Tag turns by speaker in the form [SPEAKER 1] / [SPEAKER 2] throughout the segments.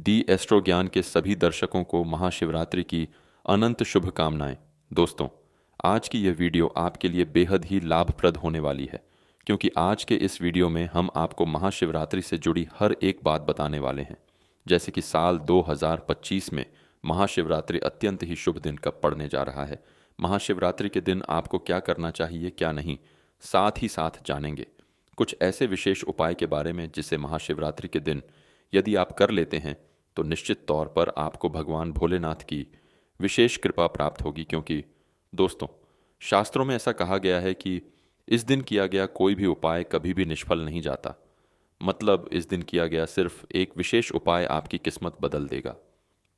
[SPEAKER 1] दी astro ज्ञान के सभी दर्शकों को महाशिवरात्रि की अनंत शुभकामनाएं। दोस्तों, आज की यह वीडियो आपके लिए बेहद ही लाभप्रद होने वाली है, क्योंकि आज के इस वीडियो में हम आपको महाशिवरात्रि से जुड़ी हर एक बात बताने वाले हैं। जैसे कि साल 2025 में महाशिवरात्रि अत्यंत ही शुभ दिन कब पड़ने जा रहा है, महाशिवरात्रि के दिन आपको क्या करना चाहिए क्या नहीं, साथ ही साथ जानेंगे कुछ ऐसे विशेष उपाय के बारे में जिसे महाशिवरात्रि के दिन यदि आप कर लेते हैं तो निश्चित तौर पर आपको भगवान भोलेनाथ की विशेष कृपा प्राप्त होगी। क्योंकि दोस्तों, शास्त्रों में ऐसा कहा गया है कि इस दिन किया गया कोई भी उपाय कभी भी निष्फल नहीं जाता। मतलब इस दिन किया गया सिर्फ एक विशेष उपाय आपकी किस्मत बदल देगा।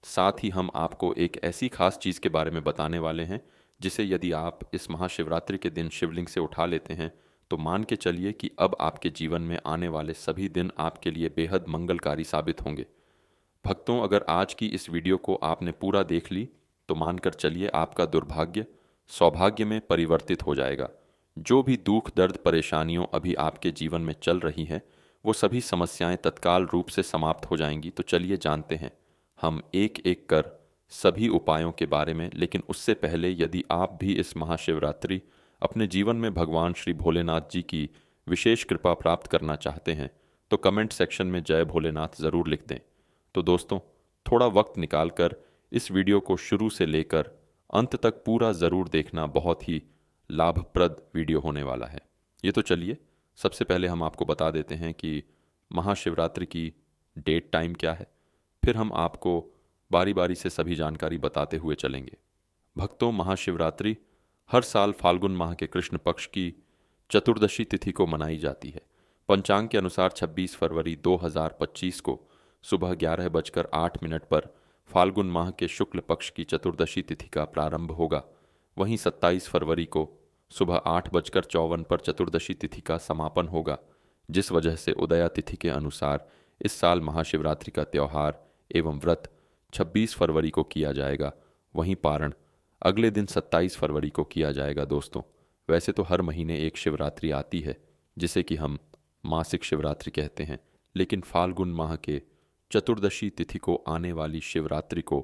[SPEAKER 1] साथ ही हम आपको एक ऐसी खास चीज़ के बारे में बताने वाले हैं जिसे यदि आप इस महाशिवरात्रि के दिन शिवलिंग से उठा लेते हैं तो मान के चलिए कि अब आपके जीवन में आने वाले सभी दिन आपके लिए बेहद मंगलकारी साबित होंगे। भक्तों, अगर आज की इस वीडियो को आपने पूरा देख ली तो मानकर चलिए आपका दुर्भाग्य सौभाग्य में परिवर्तित हो जाएगा। जो भी दुख दर्द परेशानियों अभी आपके जीवन में चल रही हैं वो सभी समस्याएं तत्काल रूप से समाप्त हो जाएंगी। तो चलिए जानते हैं हम एक एक कर सभी उपायों के बारे में। लेकिन उससे पहले यदि आप भी इस महाशिवरात्रि अपने जीवन में भगवान श्री भोलेनाथ जी की विशेष कृपा प्राप्त करना चाहते हैं तो कमेंट सेक्शन में जय भोलेनाथ ज़रूर लिख दें। तो दोस्तों, थोड़ा वक्त निकालकर इस वीडियो को शुरू से लेकर अंत तक पूरा ज़रूर देखना, बहुत ही लाभप्रद वीडियो होने वाला है। ये तो चलिए सबसे पहले हम आपको बता देते हैं कि महाशिवरात्रि की डेट टाइम क्या है, फिर हम आपको बारी बारी से सभी जानकारी बताते हुए चलेंगे। भक्तों, महाशिवरात्रि हर साल फाल्गुन माह के कृष्ण पक्ष की चतुर्दशी तिथि को मनाई जाती है। पंचांग के अनुसार 26 फरवरी 2025 को सुबह 11:08 पर फाल्गुन माह के शुक्ल पक्ष की चतुर्दशी तिथि का प्रारंभ होगा। वहीं 27 फरवरी को सुबह 8:54 पर चतुर्दशी तिथि का समापन होगा, जिस वजह से उदया तिथि के अनुसार इस साल महाशिवरात्रि का त्यौहार एवं व्रत 26 फरवरी को किया जाएगा। वहीं पारण अगले दिन 27 फरवरी को किया जाएगा। दोस्तों, वैसे तो हर महीने एक शिवरात्रि आती है जिसे कि हम मासिक शिवरात्रि कहते हैं, लेकिन फाल्गुन माह के चतुर्दशी तिथि को आने वाली शिवरात्रि को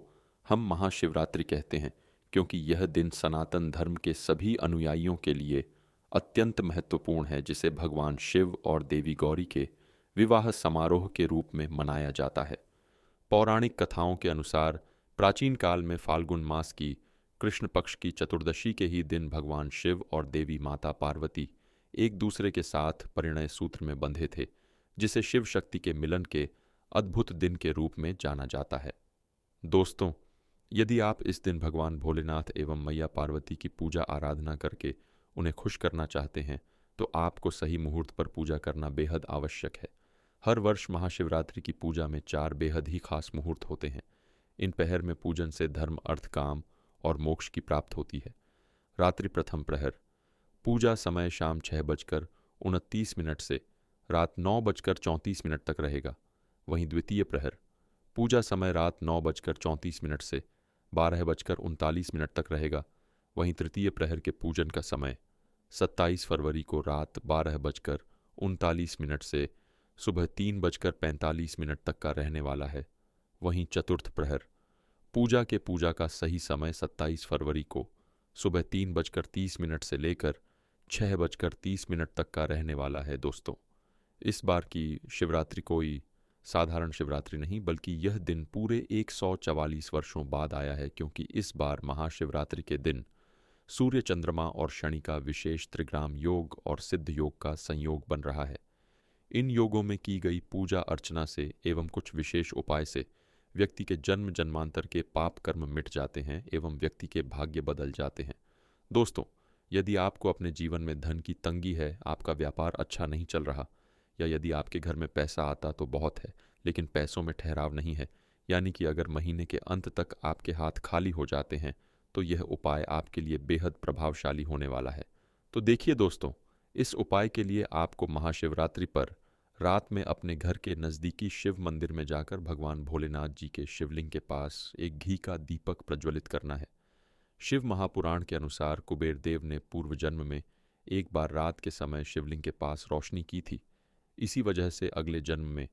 [SPEAKER 1] हम महाशिवरात्रि कहते हैं, क्योंकि यह दिन सनातन धर्म के सभी अनुयायियों के लिए अत्यंत महत्वपूर्ण है, जिसे भगवान शिव और देवी गौरी के विवाह समारोह के रूप में मनाया जाता है। पौराणिक कथाओं के अनुसार प्राचीन काल में फाल्गुन मास की कृष्ण पक्ष की चतुर्दशी के ही दिन भगवान शिव और देवी माता पार्वती एक दूसरे के साथ परिणय सूत्र में बंधे थे, जिसे शिव शक्ति के मिलन के अद्भुत दिन के रूप में जाना जाता है। दोस्तों, यदि आप इस दिन भगवान भोलेनाथ एवं मैया पार्वती की पूजा आराधना करके उन्हें खुश करना चाहते हैं तो आपको सही मुहूर्त पर पूजा करना बेहद आवश्यक है। हर वर्ष महाशिवरात्रि की पूजा में 4 बेहद ही खास मुहूर्त होते हैं। इन पहर में पूजन से धर्म अर्थ काम और मोक्ष की प्राप्त होती है। रात्रि प्रथम प्रहर पूजा समय शाम 6:29 से रात 9:34 तक रहेगा। वहीं द्वितीय प्रहर पूजा समय रात 9:34 से 12:39 तक रहेगा। वहीं तृतीय प्रहर के पूजन का समय 27 फरवरी को रात 12:39 से सुबह 3:45 तक का रहने वाला है। वहीं चतुर्थ प्रहर पूजा के पूजा का सही समय 27 फरवरी को सुबह 3:30 से लेकर 6:30 तक का रहने वाला है। दोस्तों, इस बार की शिवरात्रि कोई साधारण शिवरात्रि नहीं, बल्कि यह दिन पूरे 144 वर्षों बाद आया है, क्योंकि इस बार महाशिवरात्रि के दिन सूर्य चंद्रमा और शनि का विशेष त्रिग्राम योग और सिद्ध योग का संयोग बन रहा है। इन योगों में की गई पूजा अर्चना से एवं कुछ विशेष उपाय से व्यक्ति के जन्म जन्मांतर के पाप कर्म मिट जाते हैं एवं व्यक्ति के भाग्य बदल जाते हैं। दोस्तों, यदि आपको अपने जीवन में धन की तंगी है, आपका व्यापार अच्छा नहीं चल रहा, या यदि आपके घर में पैसा आता तो बहुत है लेकिन पैसों में ठहराव नहीं है, यानी कि अगर महीने के अंत तक आपके हाथ खाली हो जाते हैं तो यह उपाय आपके लिए बेहद प्रभावशाली होने वाला है। तो देखिए दोस्तों, इस उपाय के लिए आपको महाशिवरात्रि पर रात में अपने घर के नज़दीकी शिव मंदिर में जाकर भगवान भोलेनाथ जी के शिवलिंग के पास एक घी का दीपक प्रज्वलित करना है। शिव महापुराण के अनुसार कुबेर देव ने पूर्व जन्म में एक बार रात के समय शिवलिंग के पास रोशनी की थी। इसी वजह से अगले जन्म में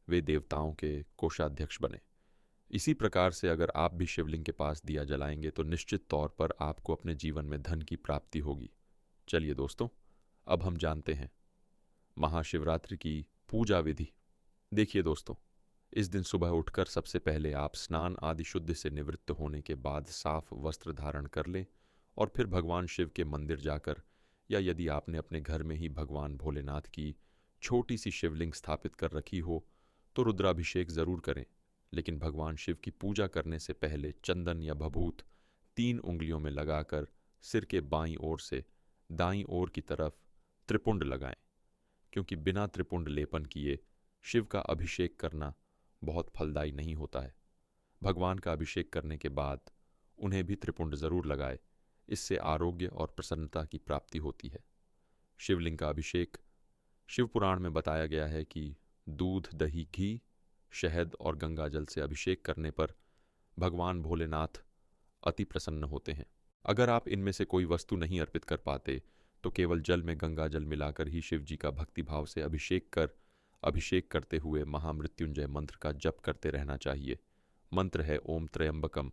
[SPEAKER 1] वे देवताओं के कोषाध्यक्ष बने। इसी प्रकार से अगर आप भी शिवलिंग के पास दिया जलाएंगे तो निश्चित तौर पर आपको अपने जीवन में धन की प्राप्ति होगी। चलिए दोस्तों, अब हम जानते हैं महाशिवरात्रि की पूजा विधि। देखिए दोस्तों, इस दिन सुबह उठकर सबसे पहले आप स्नान आदि शुद्ध से निवृत्त होने के बाद साफ वस्त्र धारण कर लें और फिर भगवान शिव के मंदिर जाकर, या यदि आपने अपने घर में ही भगवान भोलेनाथ की छोटी सी शिवलिंग स्थापित कर रखी हो तो रुद्राभिषेक जरूर करें। लेकिन भगवान शिव की पूजा करने से पहले चंदन या भभूत 3 उंगलियों में लगाकर सिर के बाईं ओर से दाईं ओर की तरफ त्रिपुंड लगाएं, क्योंकि बिना त्रिपुंड लेपन किए शिव का अभिषेक करना बहुत फलदायी नहीं होता है। भगवान का अभिषेक करने के बाद उन्हें भी त्रिपुंड जरूर लगाए, इससे आरोग्य और प्रसन्नता की प्राप्ति होती है। शिवलिंग का अभिषेक शिव पुराण में बताया गया है कि दूध, दही, घी, शहद और गंगा जल से अभिषेक करने पर भगवान भोलेनाथ अति प्रसन्न होते हैं। अगर आप इनमें से कोई वस्तु नहीं अर्पित कर पाते तो केवल जल में गंगा जल मिलाकर ही शिव जी का भक्तिभाव से अभिषेक करते हुए महामृत्युंजय मंत्र का जप करते रहना चाहिए। मंत्र है ओम त्र्यंबकम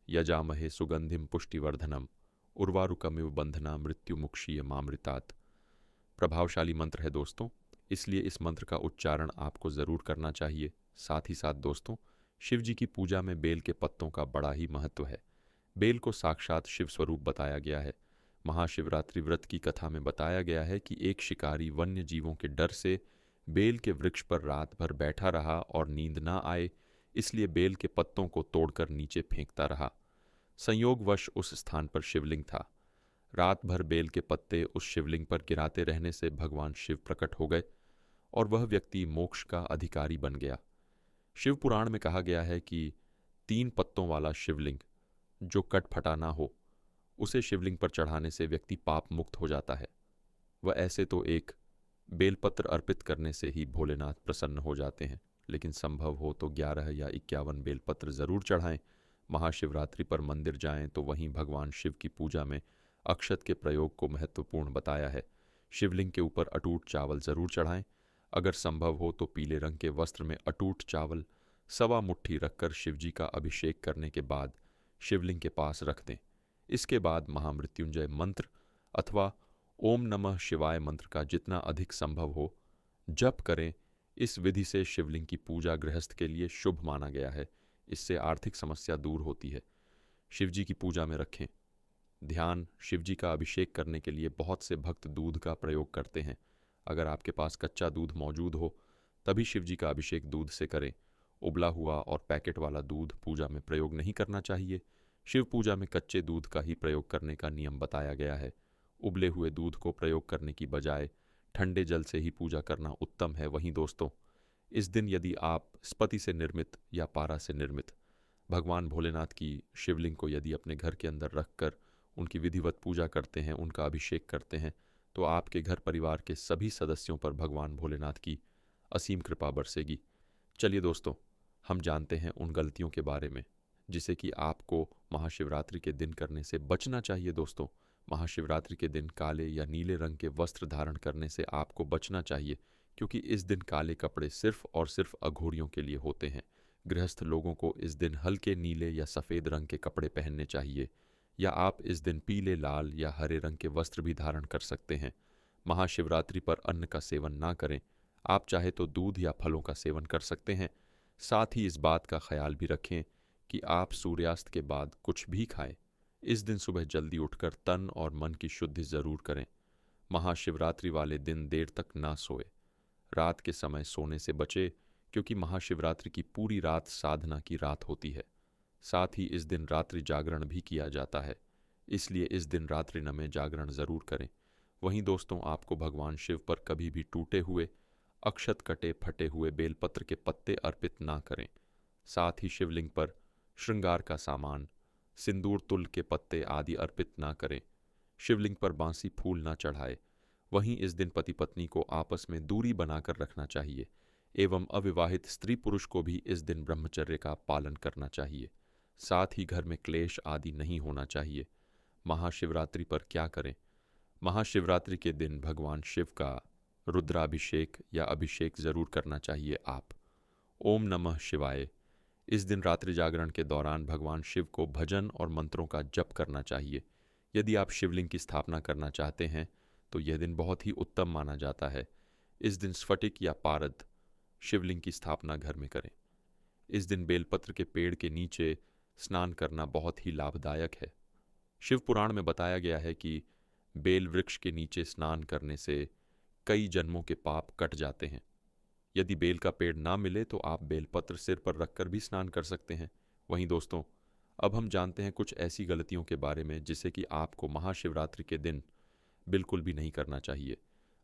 [SPEAKER 1] यजामहे सुगंधिम पुष्टिवर्धनम उर्वारुकमिव बंधना मृत्युमुक्षीय मामृतात्। प्रभावशाली मंत्र है दोस्तों, इसलिए इस मंत्र का उच्चारण आपको जरूर करना चाहिए। साथ ही साथ दोस्तों, शिव जी की पूजा में बेल के पत्तों का बड़ा ही महत्व है। बेल को साक्षात शिव स्वरूप बताया गया है। महाशिवरात्रि व्रत की कथा में बताया गया है कि एक शिकारी वन्य जीवों के डर से बेल के वृक्ष पर रात भर बैठा रहा और नींद ना आए, इसलिए बेल के पत्तों को तोड़कर नीचे फेंकता रहा। संयोगवश उस स्थान पर शिवलिंग था। रात भर बेल के पत्ते उस शिवलिंग पर गिराते रहने से भगवान शिव प्रकट हो गए और वह व्यक्ति मोक्ष का अधिकारी बन गया। शिव पुराण में कहा गया है कि 3 पत्तों वाला शिवलिंग जो कट फटा ना हो, उसे शिवलिंग पर चढ़ाने से व्यक्ति पाप मुक्त हो जाता है। वह ऐसे तो एक बेलपत्र अर्पित करने से ही भोलेनाथ प्रसन्न हो जाते हैं, लेकिन संभव हो तो 11 या 51 बेलपत्र जरूर चढ़ाएं। महाशिवरात्रि पर मंदिर जाएं तो वहीं भगवान शिव की पूजा में अक्षत के प्रयोग को महत्वपूर्ण बताया है। शिवलिंग के ऊपर अटूट चावल जरूर चढ़ाएं। अगर संभव हो तो पीले रंग के वस्त्र में अटूट चावल 1.25 मुट्ठी रखकर शिवजी का अभिषेक करने के बाद शिवलिंग के पास रख दें। इसके बाद महामृत्युंजय मंत्र अथवा ओम नमः शिवाय मंत्र का जितना अधिक संभव हो जप करें। इस विधि से शिवलिंग की पूजा गृहस्थ के लिए शुभ माना गया है। इससे आर्थिक समस्या दूर होती है। शिवजी की पूजा में रखें ध्यान। शिवजी का अभिषेक करने के लिए बहुत से भक्त दूध का प्रयोग करते हैं। अगर आपके पास कच्चा दूध मौजूद हो तभी शिवजी का अभिषेक दूध से करें। उबला हुआ और पैकेट वाला दूध पूजा में प्रयोग नहीं करना चाहिए। शिव पूजा में कच्चे दूध का ही प्रयोग करने का नियम बताया गया है। उबले हुए दूध को प्रयोग करने की बजाय ठंडे जल से ही पूजा करना उत्तम है। वहीं दोस्तों, इस दिन यदि आप स्पति से निर्मित या पारा से निर्मित भगवान भोलेनाथ की शिवलिंग को यदि अपने घर के अंदर रखकर उनकी विधिवत पूजा करते हैं, उनका अभिषेक करते हैं, तो आपके घर परिवार के सभी सदस्यों पर भगवान भोलेनाथ की असीम कृपा बरसेगी। चलिए दोस्तों, हम जानते हैं उन गलतियों के बारे में जिसे कि आपको महाशिवरात्रि के दिन करने से बचना चाहिए। दोस्तों, महाशिवरात्रि के दिन काले या नीले रंग के वस्त्र धारण करने से आपको बचना चाहिए, क्योंकि इस दिन काले कपड़े सिर्फ और सिर्फ अघोरियों के लिए होते हैं। गृहस्थ लोगों को इस दिन हल्के नीले या सफ़ेद रंग के कपड़े पहनने चाहिए, या आप इस दिन पीले, लाल या हरे रंग के वस्त्र भी धारण कर सकते हैं। महाशिवरात्रि पर अन्न का सेवन ना करें। आप चाहे तो दूध या फलों का सेवन कर सकते हैं। साथ ही इस बात का ख्याल भी रखें कि आप सूर्यास्त के बाद कुछ भी खाएं। इस दिन सुबह जल्दी उठकर तन और मन की शुद्धि जरूर करें। महाशिवरात्रि वाले दिन देर तक ना सोए। रात के समय सोने से बचे, क्योंकि महाशिवरात्रि की पूरी रात साधना की रात होती है। साथ ही इस दिन रात्रि जागरण भी किया जाता है, इसलिए इस दिन रात्रि नमे जागरण जरूर करें। वहीं दोस्तों, आपको भगवान शिव पर कभी भी टूटे हुए, अक्षत कटे फटे हुए बेलपत्र के पत्ते अर्पित ना करें। साथ ही शिवलिंग पर श्रृंगार का सामान, सिंदूर, तुल के पत्ते आदि अर्पित ना करें। शिवलिंग पर बांसी फूल ना चढ़ाए। वहीं इस दिन पति पत्नी को आपस में दूरी बनाकर रखना चाहिए एवं अविवाहित स्त्री पुरुष को भी इस दिन ब्रह्मचर्य का पालन करना चाहिए। साथ ही घर में क्लेश आदि नहीं होना चाहिए। महाशिवरात्रि पर क्या करें? महाशिवरात्रि के दिन भगवान शिव का रुद्राभिषेक या अभिषेक जरूर करना चाहिए। आप ओम नमः शिवाय इस दिन रात्रि जागरण के दौरान भगवान शिव को भजन और मंत्रों का जप करना चाहिए। यदि आप शिवलिंग की स्थापना करना चाहते हैं तो यह दिन बहुत ही उत्तम माना जाता है। इस दिन स्फटिक या पारद शिवलिंग की स्थापना घर में करें। इस दिन बेलपत्र के पेड़ के नीचे स्नान करना बहुत ही लाभदायक है। शिव पुराण में बताया गया है कि बेल वृक्ष के नीचे स्नान करने से कई जन्मों के पाप कट जाते हैं। यदि बेल का पेड़ ना मिले तो आप बेलपत्र सिर पर रखकर भी स्नान कर सकते हैं। वहीं दोस्तों, अब हम जानते हैं कुछ ऐसी गलतियों के बारे में जिसे कि आपको महाशिवरात्रि के दिन बिल्कुल भी नहीं करना चाहिए।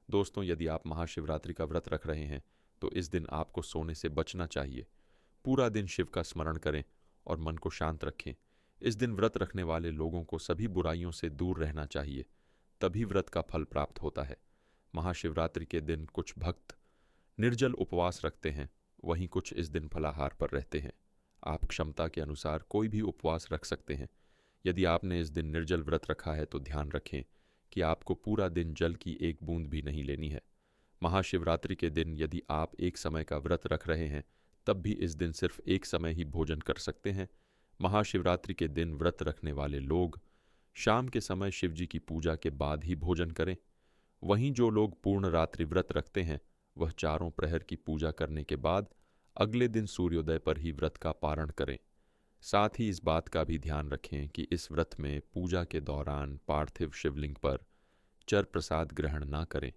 [SPEAKER 1] दोस्तों, यदि आप महाशिवरात्रि का व्रत रख रहे हैं तो इस दिन आपको सोने से बचना चाहिए। पूरा दिन शिव का स्मरण करें और मन को शांत रखें। इस दिन व्रत रखने वाले लोगों को सभी बुराइयों से दूर रहना चाहिए, तभी व्रत का फल प्राप्त होता है। महाशिवरात्रि के दिन कुछ भक्त निर्जल उपवास रखते हैं, वहीं कुछ इस दिन फलाहार पर रहते हैं। आप क्षमता के अनुसार कोई भी उपवास रख सकते हैं। यदि आपने इस दिन निर्जल व्रत रखा है तो ध्यान रखें कि आपको पूरा दिन जल की एक बूंद भी नहीं लेनी है। महाशिवरात्रि के दिन यदि आप एक समय का व्रत रख रहे हैं तब भी इस दिन सिर्फ एक समय ही भोजन कर सकते हैं। महाशिवरात्रि के दिन व्रत रखने वाले लोग शाम के समय शिवजी की पूजा के बाद ही भोजन करें। वहीं जो लोग पूर्ण रात्रि व्रत रखते हैं वह चारों प्रहर की पूजा करने के बाद अगले दिन सूर्योदय पर ही व्रत का पारण करें। साथ ही इस बात का भी ध्यान रखें कि इस व्रत में पूजा के दौरान पार्थिव शिवलिंग पर चर प्रसाद ग्रहण ना करें।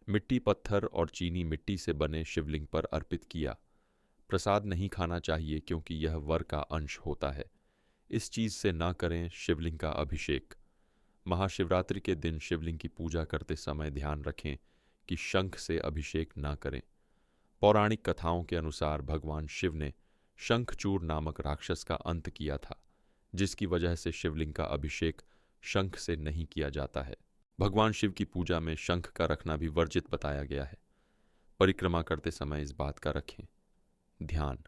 [SPEAKER 1] मिट्टी, पत्थर और चीनी मिट्टी से बने शिवलिंग पर अर्पित किया प्रसाद नहीं खाना चाहिए, क्योंकि यह वर का अंश होता है। इस चीज से ना करें शिवलिंग का अभिषेक। महाशिवरात्रि के दिन शिवलिंग की पूजा करते समय ध्यान रखें कि शंख से अभिषेक ना करें। पौराणिक कथाओं के अनुसार भगवान शिव ने शंखचूर नामक राक्षस का अंत किया था, जिसकी वजह से शिवलिंग का अभिषेक शंख से नहीं किया जाता है। भगवान शिव की पूजा में शंख का रखना भी वर्जित बताया गया है। परिक्रमा करते समय इस बात का रखें ध्यान।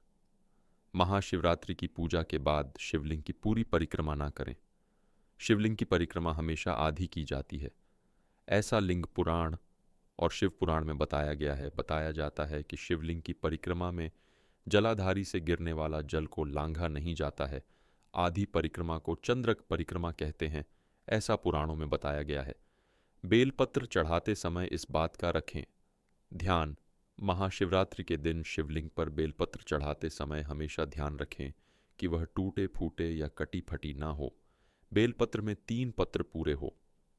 [SPEAKER 1] महाशिवरात्रि की पूजा के बाद शिवलिंग की पूरी परिक्रमा ना करें। शिवलिंग की परिक्रमा हमेशा आधी की जाती है। ऐसा लिंग पुराण और शिव पुराण में बताया गया है। बताया जाता है कि शिवलिंग की परिक्रमा में जलाधारी से गिरने वाला जल को लांघा नहीं जाता है। आधी परिक्रमा को चंद्रक परिक्रमा कहते हैं, ऐसा पुराणों में बताया गया है। बेलपत्र चढ़ाते समय इस बात का रखें ध्यान। महाशिवरात्रि के दिन शिवलिंग पर बेलपत्र चढ़ाते समय हमेशा ध्यान रखें कि वह टूटे फूटे या कटी फटी ना हो। बेलपत्र में 3 पत्र पूरे हो।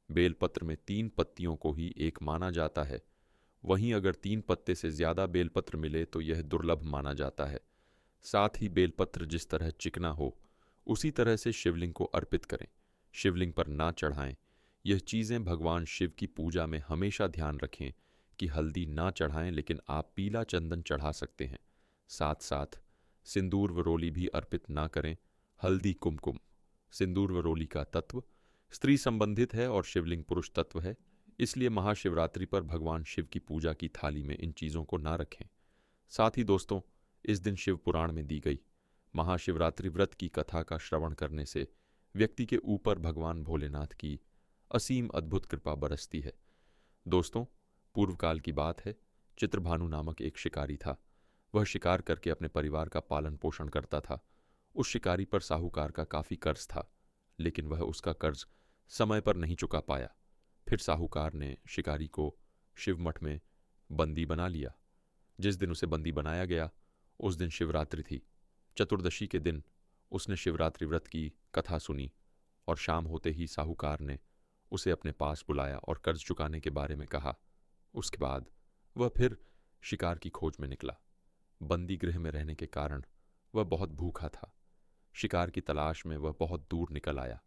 [SPEAKER 1] बेलपत्र में 3 पत्तियों को ही एक माना जाता है। वहीं अगर 3 पत्ते से ज्यादा बेलपत्र मिले तो यह दुर्लभ माना जाता है। साथ ही बेलपत्र जिस तरह चिकना हो उसी तरह से शिवलिंग को अर्पित करें। शिवलिंग पर ना चढ़ाएं। यह चीजें भगवान शिव की पूजा में हमेशा ध्यान रखें कि हल्दी ना चढ़ाएं, लेकिन आप पीला चंदन चढ़ा सकते हैं। साथ साथ सिंदूर व रोली भी अर्पित ना करें। हल्दी, कुमकुम, सिंदूर व रोली का तत्व स्त्री संबंधित है और शिवलिंग पुरुष तत्व है, इसलिए महाशिवरात्रि पर भगवान शिव की पूजा की थाली में इन चीज़ों को ना रखें। साथ ही दोस्तों, इस दिन शिव पुराण में दी गई महाशिवरात्रि व्रत की कथा का श्रवण करने से व्यक्ति के ऊपर भगवान भोलेनाथ की असीम अद्भुत कृपा बरसती है। दोस्तों, पूर्व काल की बात है। चित्रभानु नामक एक शिकारी था। वह शिकार करके अपने परिवार का पालन पोषण करता था। उस शिकारी पर साहूकार का काफी कर्ज था, लेकिन वह उसका कर्ज समय पर नहीं चुका पाया। फिर साहूकार ने शिकारी को शिव मठ में बंदी बना लिया। जिस दिन उसे बंदी बनाया गया उस दिन शिवरात्रि थी। चतुर्दशी के दिन उसने शिवरात्रि व्रत की कथा सुनी और शाम होते ही साहूकार ने उसे अपने पास बुलाया और कर्ज चुकाने के बारे में कहा। उसके बाद वह फिर शिकार की खोज में निकला। बंदी गृह में रहने के कारण वह बहुत भूखा था। शिकार की तलाश में वह बहुत दूर निकल आया।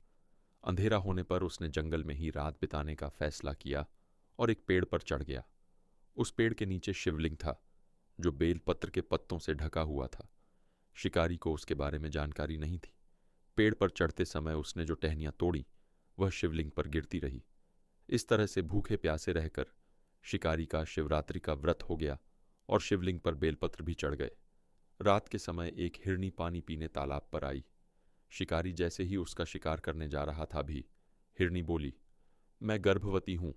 [SPEAKER 1] अंधेरा होने पर उसने जंगल में ही रात बिताने का फैसला किया और एक पेड़ पर चढ़ गया। उस पेड़ के नीचे शिवलिंग था, जो बेलपत्र के पत्तों से ढका हुआ था। शिकारी को उसके बारे में जानकारी नहीं थी। पेड़ पर चढ़ते समय उसने जो टहनियां तोड़ी वह शिवलिंग पर गिरती रही। इस तरह से भूखे प्यासे रहकर शिकारी का शिवरात्रि का व्रत हो गया और शिवलिंग पर बेलपत्र भी चढ़ गए। रात के समय एक हिरनी पानी पीने तालाब पर आई। शिकारी जैसे ही उसका शिकार करने जा रहा था भी हिरनी बोली, मैं गर्भवती हूं,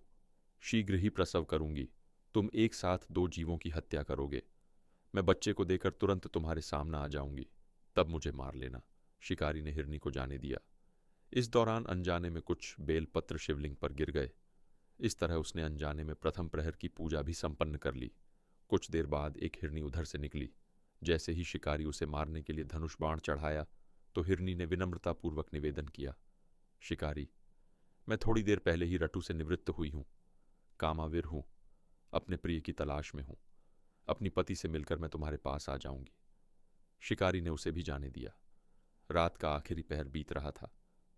[SPEAKER 1] शीघ्र ही प्रसव करूंगी। तुम एक साथ 2 जीवों की हत्या करोगे। मैं बच्चे को देकर तुरंत तुम्हारे सामने आ जाऊंगी। तब मुझे मार लेना, शिकारी ने हिरनी को जाने दिया। इस दौरान अनजाने में कुछ बेलपत्र शिवलिंग पर गिर गए। इस तरह उसने अनजाने में प्रथम प्रहर की पूजा भी संपन्न कर ली। कुछ देर बाद एक हिरनी उधर से निकली। जैसे ही शिकारी उसे मारने के लिए धनुष बाण चढ़ाया तो हिरनी ने विनम्रतापूर्वक निवेदन किया, शिकारी, मैं थोड़ी देर पहले ही रटू से निवृत्त हुई हूं, कामाविर हूं, अपने प्रिय की तलाश में हूं। अपनी पति से मिलकर मैं तुम्हारे पास आ जाऊंगी। शिकारी ने उसे भी जाने दिया। रात का आखिरी पहर बीत रहा था,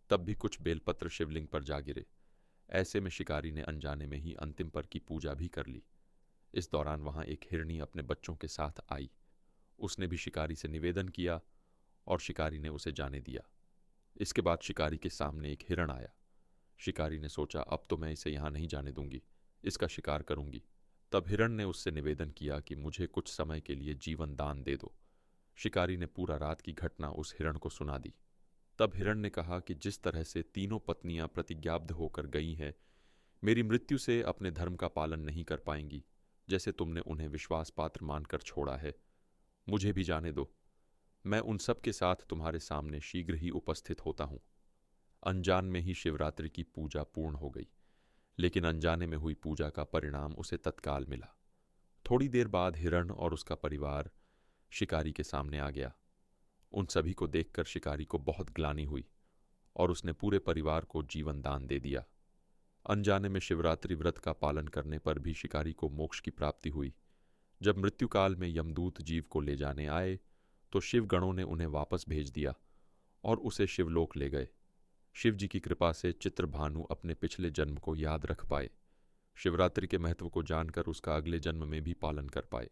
[SPEAKER 1] तब भी कुछ बेलपत्र शिवलिंग पर जा गिरे। ऐसे में शिकारी ने अनजाने में ही अंतिम पर की पूजा भी कर ली। इस दौरान वहां एक हिरनी अपने बच्चों के साथ आई। उसने भी शिकारी से निवेदन किया और शिकारी ने उसे जाने दिया। इसके बाद शिकारी के सामने एक हिरण आया। शिकारी ने सोचा, अब तो मैं इसे यहां नहीं जाने दूंगी, इसका शिकार करूंगी। तब हिरण ने उससे निवेदन किया कि मुझे कुछ समय के लिए जीवन दान दे दो। शिकारी ने पूरा रात की घटना उस हिरण को सुना दी। तब हिरण ने कहा कि जिस तरह से तीनों पत्नियां प्रतिज्ञाबद्ध होकर गई हैं, मेरी मृत्यु से अपने धर्म का पालन नहीं कर पाएंगी, जैसे तुमने उन्हें विश्वास पात्र मानकर छोड़ा है, मुझे भी जाने दो। मैं उन सब के साथ तुम्हारे सामने शीघ्र ही उपस्थित होता हूं। अनजान में ही शिवरात्रि की पूजा पूर्ण हो गई, लेकिन अनजाने में हुई पूजा का परिणाम उसे तत्काल मिला। थोड़ी देर बाद हिरण और उसका परिवार शिकारी के सामने आ गया। उन सभी को देखकर शिकारी को बहुत ग्लानि हुई और उसने पूरे परिवार को जीवन दान दे दिया। अनजाने में शिवरात्रि व्रत का पालन करने पर भी शिकारी को मोक्ष की प्राप्ति हुई। जब मृत्युकाल में यमदूत जीव को ले जाने आए तो शिव गणों ने उन्हें वापस भेज दिया और उसे शिवलोक ले गए। शिव जी की कृपा से चित्रभानु अपने पिछले जन्म को याद रख पाए, शिवरात्रि के महत्व को जानकर उसका अगले जन्म में भी पालन कर पाए।